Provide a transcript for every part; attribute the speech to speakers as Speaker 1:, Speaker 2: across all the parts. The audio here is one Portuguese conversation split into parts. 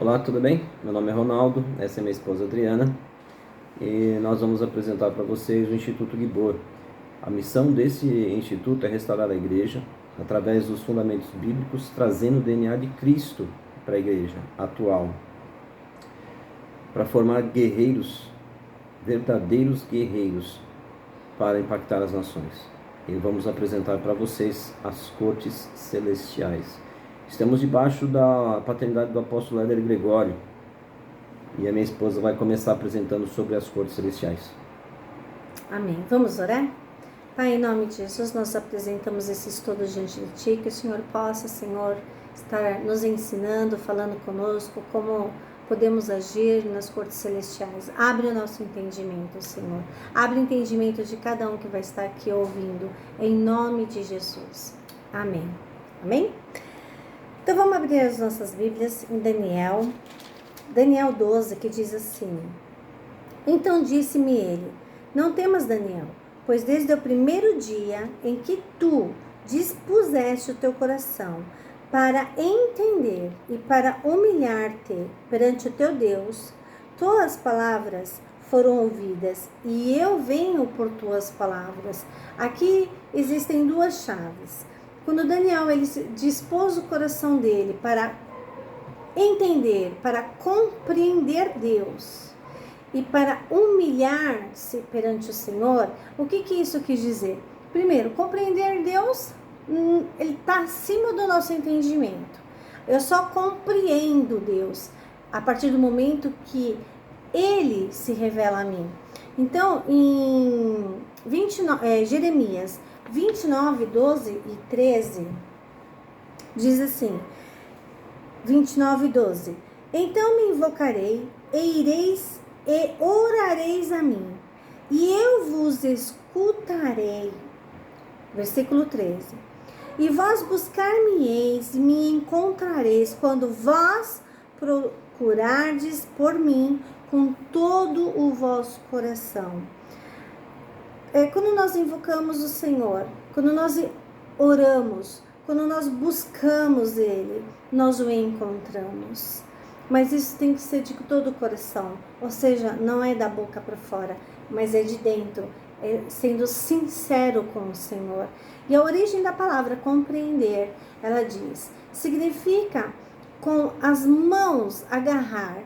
Speaker 1: Olá, tudo bem? Meu nome é Ronaldo, essa é minha esposa Adriana e nós vamos apresentar para vocês o Instituto Gibor. A missão desse instituto é restaurar a igreja através dos fundamentos bíblicos, trazendo o DNA de Cristo para a igreja atual, para formar guerreiros, verdadeiros guerreiros, para impactar as nações. E vamos apresentar para vocês as cortes celestiais. Estamos debaixo da paternidade do apóstolo Éder Gregório, e a minha esposa vai começar apresentando sobre as cortes celestiais.
Speaker 2: Amém. Vamos orar? Pai, em nome de Jesus, nós apresentamos esse estudo diante de Ti, que o Senhor possa, Senhor, estar nos ensinando, falando conosco, como podemos agir nas cortes celestiais. Abre o nosso entendimento, Senhor. Abre o entendimento de cada um que vai estar aqui ouvindo, em nome de Jesus. Amém. Amém? Então vamos abrir as nossas Bíblias em Daniel 12, que diz assim: Então disse-me ele: Não temas, Daniel, pois desde o primeiro dia em que tu dispuseste o teu coração para entender e para humilhar-te perante o teu Deus, tuas palavras foram ouvidas e eu venho por tuas palavras. Aqui existem duas chaves. Quando Daniel ele dispôs o coração dele para entender, para compreender Deus e para humilhar-se perante o Senhor, o que isso quis dizer? Primeiro, compreender Deus, ele está acima do nosso entendimento. Eu só compreendo Deus a partir do momento que Ele se revela a mim. Então, em Jeremias 29, 12 e 13, diz assim, 29, 12. Então me invocarei, e ireis e orareis a mim, e eu vos escutarei. Versículo 13. E vós buscar-me-eis e me encontrareis quando vós procurardes por mim com todo o vosso coração. Quando nós invocamos o Senhor, quando nós oramos, quando nós buscamos Ele, nós o encontramos. Mas isso tem que ser de todo o coração. Ou seja, não é da boca para fora, mas é de dentro. Sendo sincero com o Senhor. E a origem da palavra compreender, ela diz, significa com as mãos agarrar,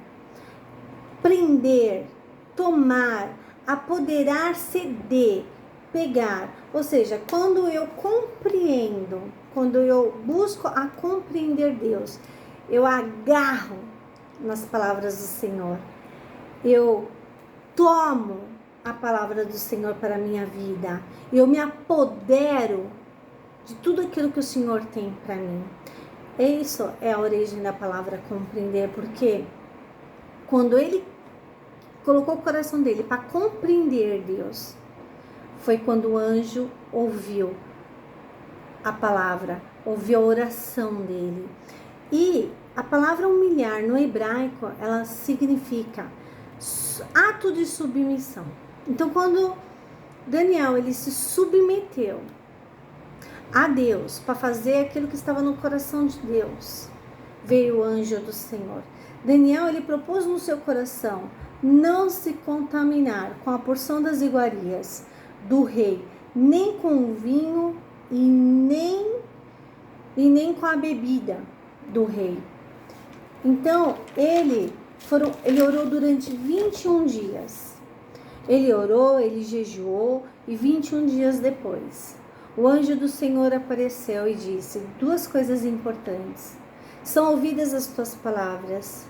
Speaker 2: prender, tomar, apoderar-se de, pegar. Ou seja, quando eu compreendo, quando eu busco a compreender Deus, eu agarro nas palavras do Senhor, eu tomo a palavra do Senhor para a minha vida, eu me apodero de tudo aquilo que o Senhor tem para mim. Isso é a origem da palavra compreender, porque quando ele colocou o coração dele para compreender Deus, foi quando o anjo ouviu a palavra, ouviu a oração dele. E a palavra humilhar no hebraico, ela significa ato de submissão. Então, quando Daniel ele se submeteu a Deus para fazer aquilo que estava no coração de Deus, veio o anjo do Senhor. Daniel ele propôs no seu coração não se contaminar com a porção das iguarias do rei, nem com o vinho e nem com a bebida do rei. Então, ele orou durante 21 dias. Ele orou, ele jejuou, e 21 dias depois, o anjo do Senhor apareceu e disse duas coisas importantes. São ouvidas as tuas palavras.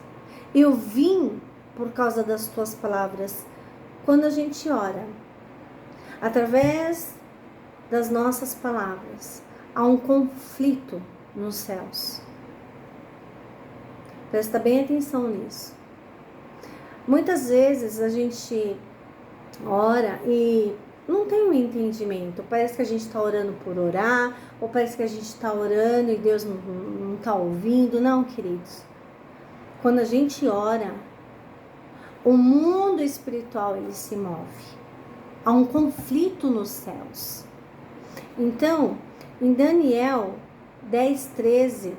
Speaker 2: Eu vim por causa das tuas palavras. Quando a gente ora, através das nossas palavras, há um conflito nos céus. Presta bem atenção nisso. Muitas vezes a gente ora e não tem um entendimento. Parece que a gente está orando por orar, ou parece que a gente está orando e Deus não está ouvindo. Não, queridos. Quando a gente ora, o mundo espiritual ele se move. Há um conflito nos céus. Então, em Daniel 10, 13,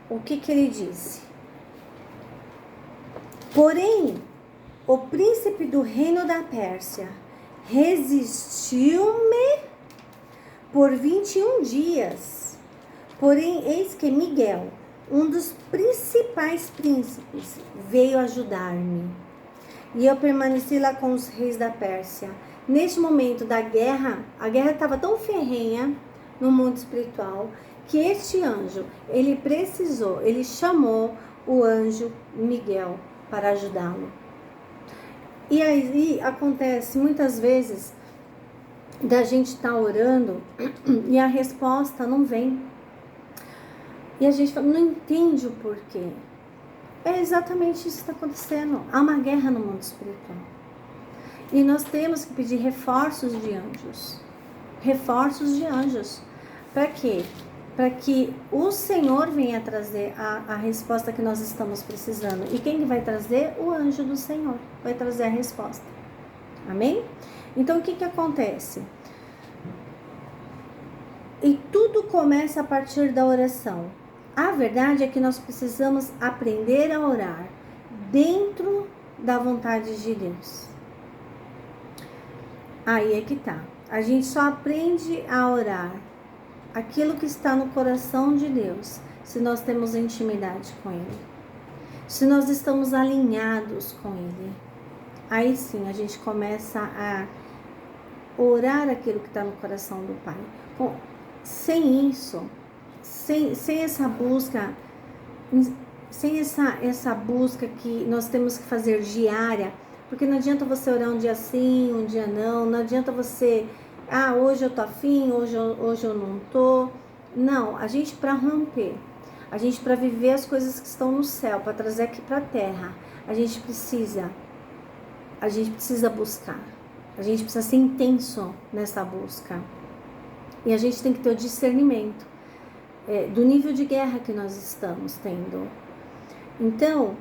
Speaker 2: o que ele disse? Porém, o príncipe do reino da Pérsia resistiu-me por 21 dias. Porém, eis que Miguel, um dos principais príncipes, veio ajudar-me. E eu permaneci lá com os reis da Pérsia. Neste momento da guerra, a guerra estava tão ferrenha no mundo espiritual, que este anjo, ele chamou o anjo Miguel para ajudá-lo. E aí acontece muitas vezes da gente estar orando e a resposta não vem. E a gente não entende o porquê. É exatamente isso que está acontecendo. Há uma guerra no mundo espiritual. E nós temos que pedir reforços de anjos. Reforços de anjos. Para quê? Para que o Senhor venha trazer a resposta que nós estamos precisando. E quem vai trazer? O anjo do Senhor vai trazer a resposta. Amém? Então, o que acontece? E tudo começa a partir da oração. A verdade é que nós precisamos aprender a orar dentro da vontade de Deus. Aí é que tá. A gente só aprende a orar aquilo que está no coração de Deus se nós temos intimidade com Ele. Se nós estamos alinhados com Ele. Aí sim a gente começa a orar aquilo que está no coração do Pai. Sem isso, sem essa busca, sem essa busca que nós temos que fazer diária, porque não adianta você orar um dia sim, um dia não adianta você, hoje eu tô afim, hoje eu não tô. Não, a gente para romper, a gente para viver as coisas que estão no céu, para trazer aqui para a terra, a gente precisa buscar, a gente precisa ser intenso nessa busca. E a gente tem que ter o discernimento do nível de guerra que nós estamos tendo. Então,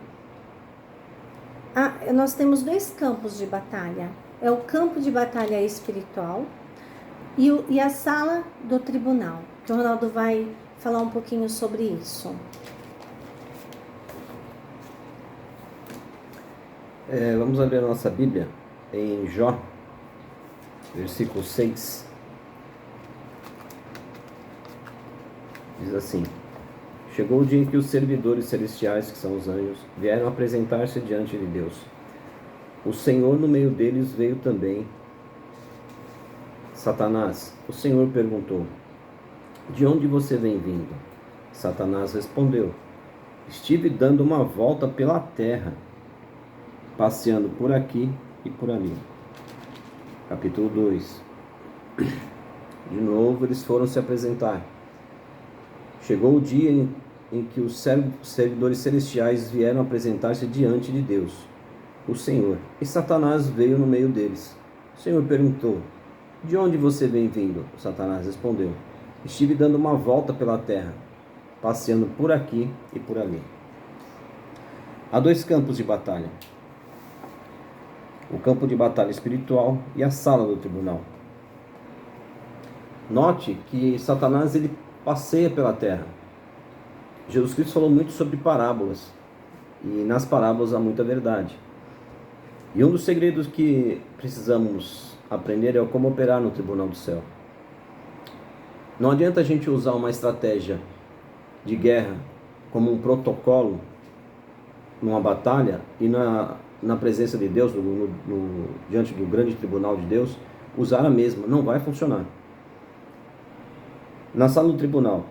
Speaker 2: nós temos 2 campos de batalha. É o campo de batalha espiritual e a sala do tribunal. Que o Ronaldo vai falar um pouquinho sobre isso.
Speaker 1: Vamos abrir a nossa Bíblia em Jó, versículo 6. Diz assim: chegou o dia em que os servidores celestiais, que são os anjos, vieram apresentar-se diante de Deus. O Senhor no meio deles veio também. Satanás, o Senhor perguntou: de onde você vem vindo? Satanás respondeu: estive dando uma volta pela terra, passeando por aqui e por ali. Capítulo 2. De novo eles foram se apresentar. Chegou o dia em que os servidores celestiais vieram apresentar-se diante de Deus, o Senhor, e Satanás veio no meio deles. O Senhor perguntou: de onde você vem vindo? Satanás respondeu: estive dando uma volta pela terra, passeando por aqui e por ali. Há 2 campos de batalha: o campo de batalha espiritual e a sala do tribunal. Note que Satanás ele passeia pela terra. Jesus Cristo falou muito sobre parábolas, e nas parábolas há muita verdade. E um dos segredos que precisamos aprender é como operar no tribunal do céu. Não adianta a gente usar uma estratégia de guerra como um protocolo numa batalha e na presença de Deus, diante do grande tribunal de Deus, usar a mesma. Não vai funcionar. Na sala do tribunal,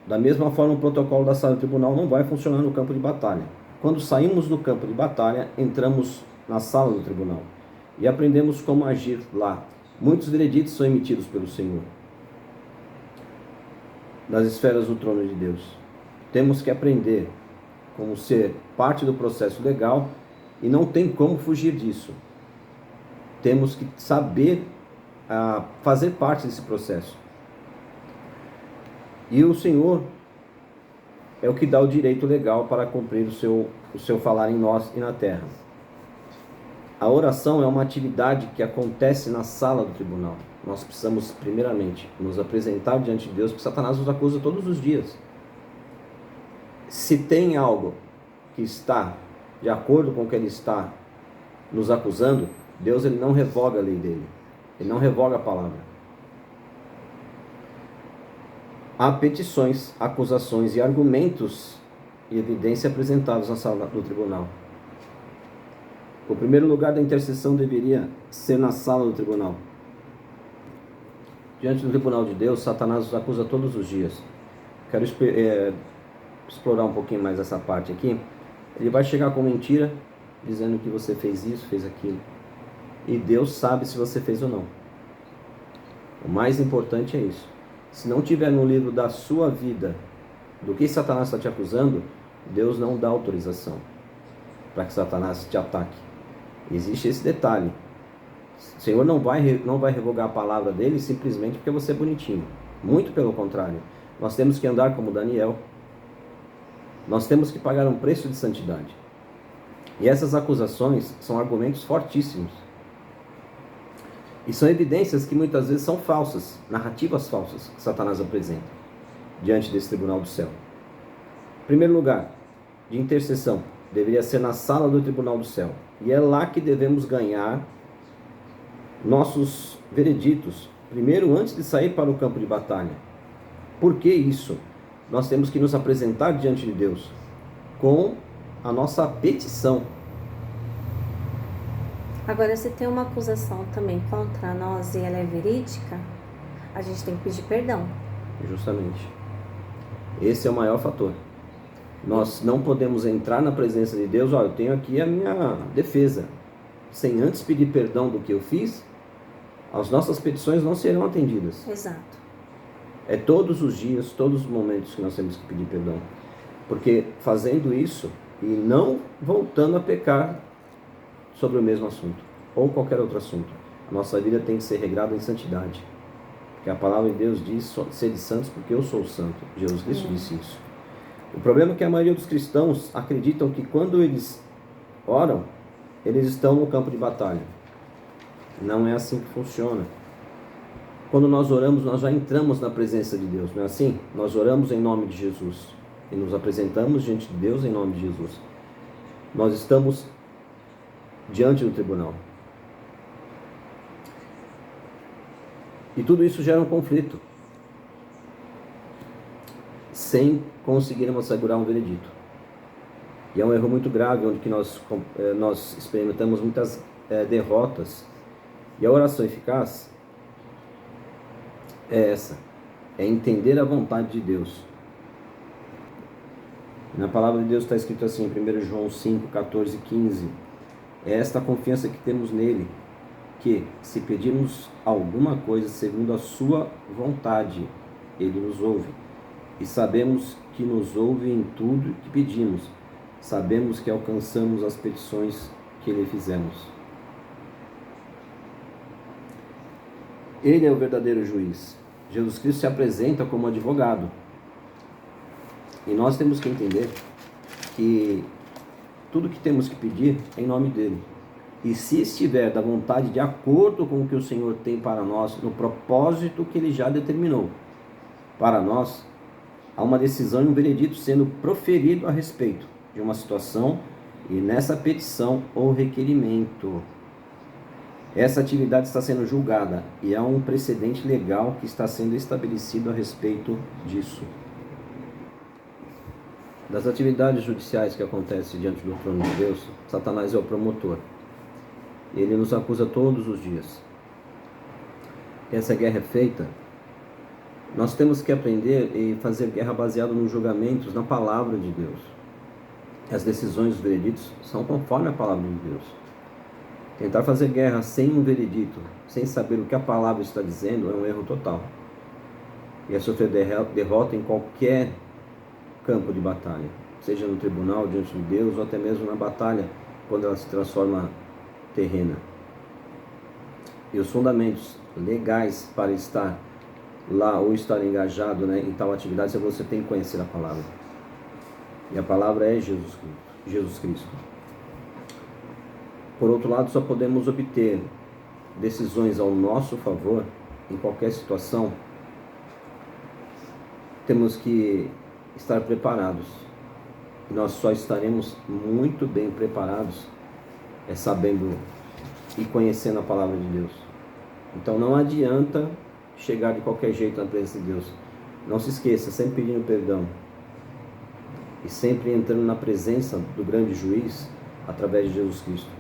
Speaker 1: da mesma forma, o protocolo da sala do tribunal não vai funcionar no campo de batalha. Quando saímos do campo de batalha, entramos na sala do tribunal e aprendemos como agir lá. Muitos vereditos são emitidos pelo Senhor das esferas do trono de Deus. Temos que aprender como ser parte do processo legal e não tem como fugir disso. Temos que saber fazer parte desse processo. E o Senhor é o que dá o direito legal para cumprir o seu falar em nós e na terra. A oração é uma atividade que acontece na sala do tribunal. Nós precisamos, primeiramente, nos apresentar diante de Deus, porque Satanás nos acusa todos os dias. Se tem algo que está de acordo com o que ele está nos acusando, Deus ele não revoga a lei dele. Ele não revoga a palavra. Há petições, acusações e argumentos e evidência apresentados na sala do tribunal. O primeiro lugar da intercessão deveria ser na sala do tribunal. Diante do tribunal de Deus, Satanás nos acusa todos os dias. Quero explorar um pouquinho mais essa parte aqui. Ele vai chegar com mentira, dizendo que você fez isso, fez aquilo. E Deus sabe se você fez ou não. O mais importante é isso. Se não tiver no livro da sua vida do que Satanás está te acusando, Deus não dá autorização para que Satanás te ataque. Existe esse detalhe. O Senhor não vai revogar a palavra dele simplesmente porque você é bonitinho. Muito pelo contrário. Nós temos que andar como Daniel. Nós temos que pagar um preço de santidade. E essas acusações são argumentos fortíssimos. E são evidências que muitas vezes são falsas, narrativas falsas que Satanás apresenta diante desse tribunal do céu. Em primeiro lugar, de intercessão, deveria ser na sala do tribunal do céu. E é lá que devemos ganhar nossos vereditos, primeiro antes de sair para o campo de batalha. Por que isso? Nós temos que nos apresentar diante de Deus com a nossa petição.
Speaker 2: Agora, se tem uma acusação também contra nós e ela é verídica, a gente tem que pedir perdão.
Speaker 1: Justamente. Esse é o maior fator. Nós não podemos entrar na presença de Deus, eu tenho aqui a minha defesa. Sem antes pedir perdão do que eu fiz, as nossas petições não serão atendidas.
Speaker 2: Exato.
Speaker 1: É todos os dias, todos os momentos que nós temos que pedir perdão. Porque fazendo isso e não voltando a pecar sobre o mesmo assunto, ou qualquer outro assunto, a nossa vida tem que ser regrada em santidade. Porque a palavra de Deus diz, sede santos porque eu sou santo. Jesus Cristo disse isso. O problema é que a maioria dos cristãos acreditam que quando eles oram, eles estão no campo de batalha. Não é assim que funciona. Quando nós oramos, nós já entramos na presença de Deus, não é assim? Nós oramos em nome de Jesus e nos apresentamos diante de Deus em nome de Jesus. Nós estamos diante do tribunal. E tudo isso gera um conflito, sem conseguirmos assegurar um veredito. E é um erro muito grave, onde que nós experimentamos muitas derrotas. E a oração eficaz é essa, é entender a vontade de Deus. Na palavra de Deus está escrito assim, em 1 João 5, 14 e 15, é esta confiança que temos nele, que se pedirmos alguma coisa segundo a sua vontade, ele nos ouve. E sabemos que nos ouve em tudo que pedimos. Sabemos que alcançamos as petições que lhe fizemos. Ele é o verdadeiro juiz. Jesus Cristo se apresenta como advogado. E nós temos que entender que tudo que temos que pedir é em nome dele. E se estiver da vontade de acordo com o que o Senhor tem para nós, no propósito que ele já determinou para nós, há uma decisão e um veredito sendo proferido a respeito de uma situação e nessa petição ou requerimento. Essa atividade está sendo julgada e há um precedente legal que está sendo estabelecido a respeito disso. Das atividades judiciais que acontecem diante do trono de Deus, Satanás é o promotor. Ele nos acusa todos os dias. Essa guerra é feita. Nós temos que aprender e fazer guerra baseada nos julgamentos, na palavra de Deus. As decisões dos vereditos são conforme a palavra de Deus. Tentar fazer guerra sem um veredito, sem saber o que a palavra está dizendo, é um erro total. E é sofrer derrota em qualquer campo de batalha, seja no tribunal, diante de Deus, ou até mesmo na batalha, quando ela se transforma terrena. E os fundamentos legais para estar lá ou estar engajado, em tal atividade, você tem que conhecer a palavra. E a palavra é Jesus Cristo. Por outro lado, só podemos obter decisões ao nosso favor em qualquer situação. Temos que estar preparados. E nós só estaremos muito bem preparados, sabendo e conhecendo a palavra de Deus. Então não adianta chegar de qualquer jeito na presença de Deus. Não se esqueça, sempre pedindo perdão. E sempre entrando na presença do grande juiz, através de Jesus Cristo.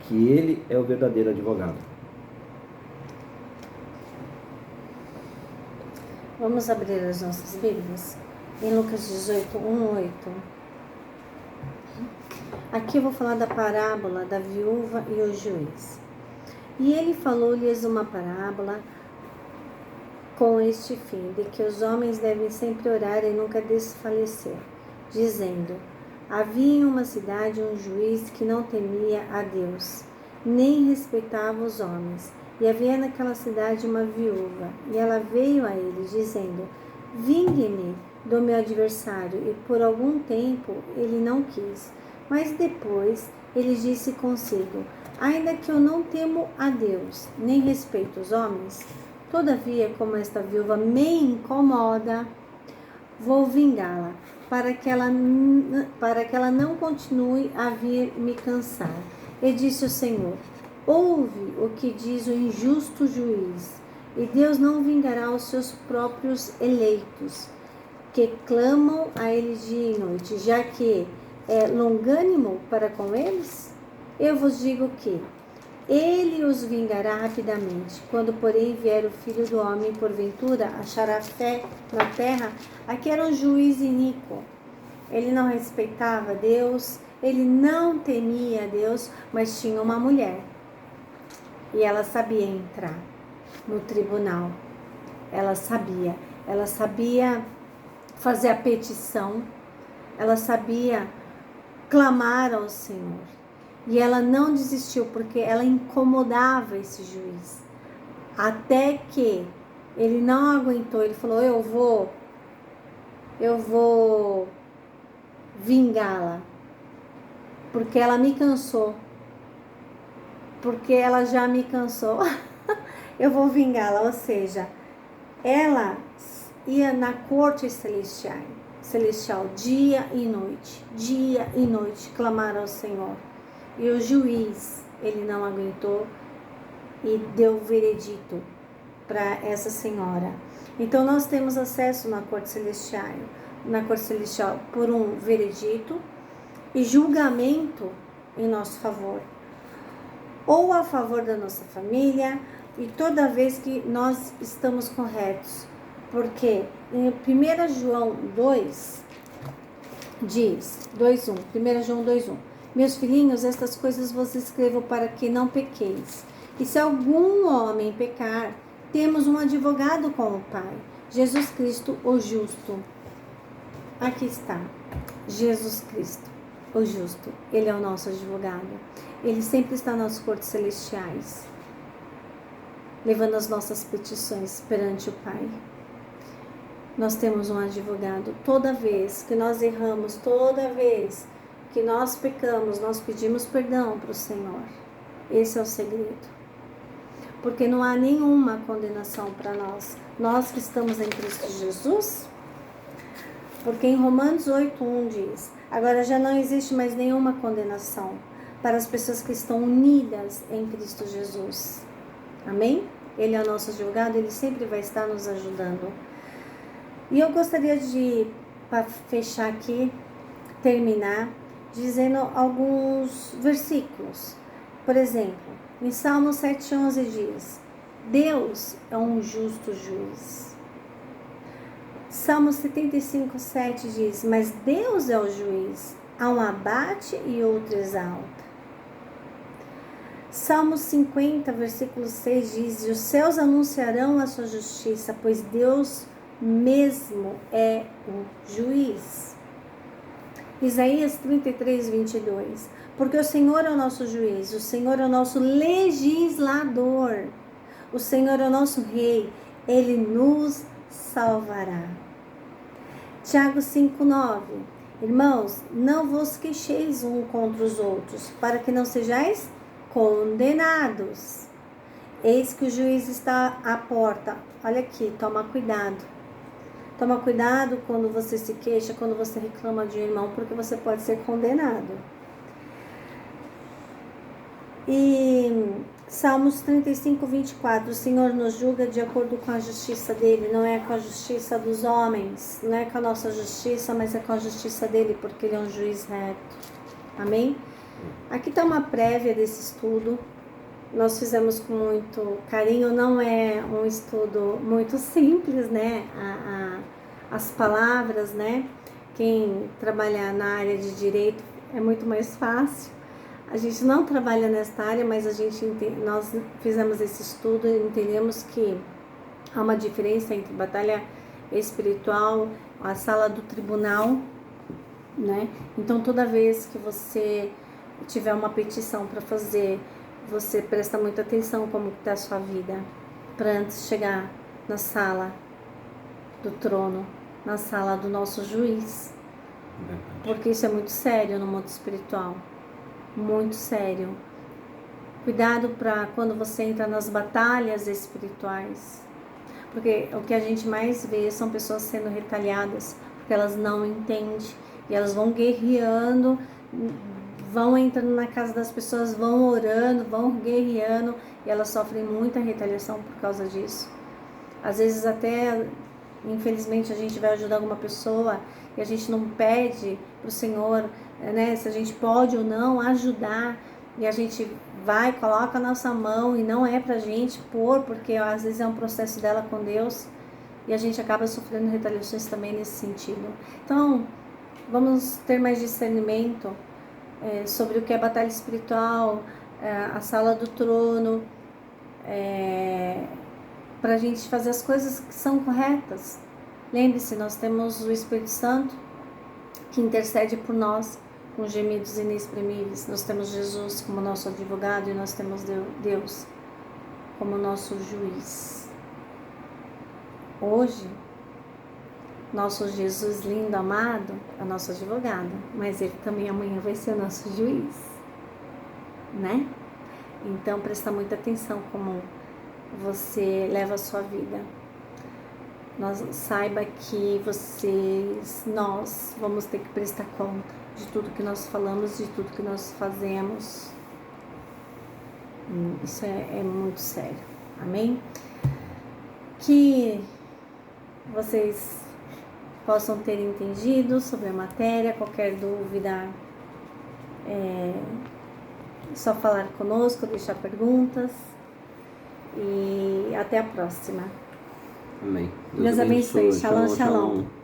Speaker 1: Que Ele é o verdadeiro advogado.
Speaker 2: Vamos abrir as nossas Bíblias em Lucas 18, 1, 8. Aqui eu vou falar da parábola da viúva e o juiz. E ele falou-lhes uma parábola com este fim, de que os homens devem sempre orar e nunca desfalecer, dizendo: havia em uma cidade um juiz que não temia a Deus, nem respeitava os homens. E havia naquela cidade uma viúva, e ela veio a ele, dizendo: vingue-me do meu adversário. E por algum tempo ele não quis. Mas depois ele disse consigo: ainda que eu não temo a Deus, nem respeito os homens, todavia, como esta viúva me incomoda, vou vingá-la, para que ela não continue a vir me cansar. E disse o Senhor: ouve o que diz o injusto juiz, e Deus não vingará os seus próprios eleitos, que clamam a ele dia e noite, já que é longânimo para com eles? Eu vos digo que ele os vingará rapidamente. Quando, porém, vier o Filho do Homem, porventura, achará fé na terra? Aqui era um juiz iníquo. Ele não respeitava Deus, ele não temia Deus, mas tinha uma mulher. E ela sabia entrar no tribunal. Ela sabia fazer a petição, ela sabia clamar ao Senhor. E ela não desistiu, porque ela incomodava esse juiz. Até que ele não aguentou, ele falou: eu vou vingá-la, porque ela me cansou. Porque ela já me cansou. Eu vou vingá-la. Ou seja, ela ia na corte celestial dia e noite, clamar ao Senhor. E o juiz, ele não aguentou e deu veredito para essa senhora. Então nós temos acesso na corte celestial por um veredito e julgamento em nosso favor, ou a favor da nossa família, e toda vez que nós estamos corretos. Porque em 1 João 2 diz, 2:1, 1 João 2:1, meus filhinhos, estas coisas vos escrevo para que não pequeis. E se algum homem pecar, temos um advogado com o Pai, Jesus Cristo, o justo. Aqui está, Jesus Cristo, o justo. Ele é o nosso advogado. Ele sempre está nas cortes celestiais, levando as nossas petições perante o Pai. Nós temos um advogado. Toda vez que nós erramos, toda vez que nós pecamos, nós pedimos perdão para o Senhor. Esse é o segredo. Porque não há nenhuma condenação para nós que estamos em Cristo Jesus. Porque em Romanos 8:1 diz: agora já não existe mais nenhuma condenação para as pessoas que estão unidas em Cristo Jesus. Amém? Ele é o nosso advogado, ele sempre vai estar nos ajudando. E eu gostaria de, para fechar aqui, terminar, dizendo alguns versículos. Por exemplo, em Salmo 7:11 diz: Deus é um justo juiz. Salmo 75:7 diz: mas Deus é o juiz, há um abate e outro exalta. Salmo 50, versículo 6 diz: e os céus anunciarão a sua justiça, pois Deus mesmo é o juiz. Isaías 33:22, porque o Senhor é o nosso juiz, o Senhor é o nosso legislador, o Senhor é o nosso rei, ele nos salvará. Tiago 5:9, irmãos, não vos queixeis um contra os outros, para que não sejais condenados. Eis que o juiz está à porta. Olha aqui, toma cuidado. Toma cuidado quando você se queixa, quando você reclama de um irmão, porque você pode ser condenado. E Salmos 35, 24, o Senhor nos julga de acordo com a justiça dele, não é com a justiça dos homens, não é com a nossa justiça, mas é com a justiça dele, porque ele é um juiz reto. Amém? Aqui está uma prévia desse estudo, nós fizemos com muito carinho, não é um estudo muito simples, né? As palavras, né? Quem trabalha na área de direito é muito mais fácil. A gente não trabalha nesta área, mas nós fizemos esse estudo e entendemos que há uma diferença entre batalha espiritual, a sala do tribunal, né? Então, toda vez que você tiver uma petição para fazer, você presta muita atenção como está a sua vida, para antes chegar na sala do trono, na sala do nosso juiz. Porque isso é muito sério no mundo espiritual. Muito sério. Cuidado para quando você entra nas batalhas espirituais, porque o que a gente mais vê são pessoas sendo retaliadas porque elas não entendem e elas vão guerreando, vão entrando na casa das pessoas, vão orando, vão guerreando e elas sofrem muita retaliação por causa disso. Às vezes até, infelizmente, a gente vai ajudar alguma pessoa e a gente não pede para o Senhor, né, se a gente pode ou não ajudar, e a gente vai, coloca a nossa mão e não é pra gente pôr, porque às vezes é um processo dela com Deus e a gente acaba sofrendo retaliações também nesse sentido. Então, vamos ter mais discernimento sobre o que é batalha espiritual, a sala do trono, para a gente fazer as coisas que são corretas. Lembre-se, nós temos o Espírito Santo que intercede por nós com gemidos inexprimíveis. Nós temos Jesus como nosso advogado e nós temos Deus como nosso juiz. Hoje, nosso Jesus lindo, amado, é nosso advogado, mas ele também amanhã vai ser nosso juiz, né? Então, presta muita atenção como você leva a sua vida. Saiba que nós vamos ter que prestar conta de tudo que nós falamos, de tudo que nós fazemos. Isso é muito sério. Amém? Que vocês possam ter entendido sobre a matéria. Qualquer dúvida, é só falar conosco, deixar perguntas. E até a próxima.
Speaker 1: Amém.
Speaker 2: Deus abençoe. Shalom, shalom.